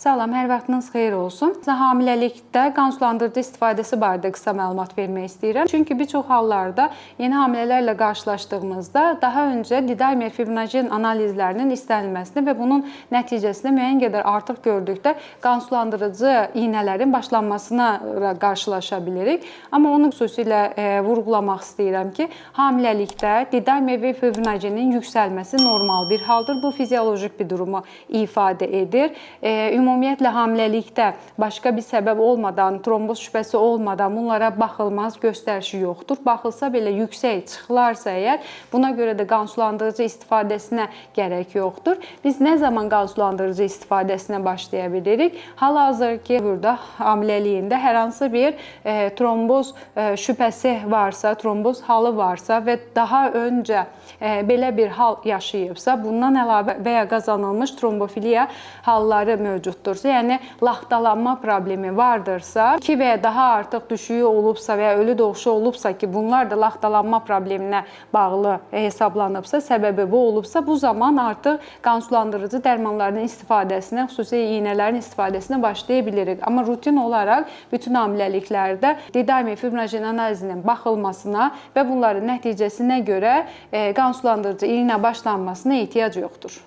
Salam, hər vaxtınız xeyir olsun. Sizə hamiləlikdə qan sulandırıcı istifadəsi barədə qısa məlumat vermək istəyirəm. Çünki bir çox hallarda yeni hamilələrlə qarşılaşdığımızda daha öncə didamer fibrinogen analizlərinin istənilməsini və bunun nəticəsində müəyyən qədər artıq gördükdə qan sulandırıcı iynələrin başlanmasına qarşılaşa bilirik. Amma onu xüsusilə vurğulamaq istəyirəm ki, hamiləlikdə didamer və fibrinogenin yüksəlməsi normal bir haldır. Bu fiziolojik bir durumu ifadə edir. Ümumiyyətlə hamiləlikdə başqa bir səbəb olmadan, tromboz şübhəsi olmadan bunlara baxılmaz, göstərişi yoxdur. Baxılsa belə yüksək çıxılarsa əgər, buna görə də qan sulandırıcı istifadəsinə gərək yoxdur. Biz nə zaman qan sulandırıcı istifadəsinə başlaya bilirik? Hal-hazırki burada hamiləliyində hər hansı bir tromboz şübhəsi varsa, tromboz halı varsa və daha öncə belə bir hal yaşayıbsa, bundan əlavə və ya qazanılmış trombofiliya halları mövcuddursa, yəni laxtalanma problemi vardırsa, 2 və ya daha artıq düşüyü olubsa və ya ölü doğuşu olubsa ki, bunlar da laxtalanma probleminə bağlı hesablanıbsa, səbəbi bu olubsa, bu zaman artıq qan sulandırıcı dərmanlarının istifadəsinə, xüsusi iynələrin istifadəsinə başlaya bilirik. Amma rutin olaraq bütün hamiləliklərdə didamer fibrinogen analizinin baxılmasına və bunların nəticəsinə görə qan sulandırıcı iynə başlanmasına ehtiyac yoxdur.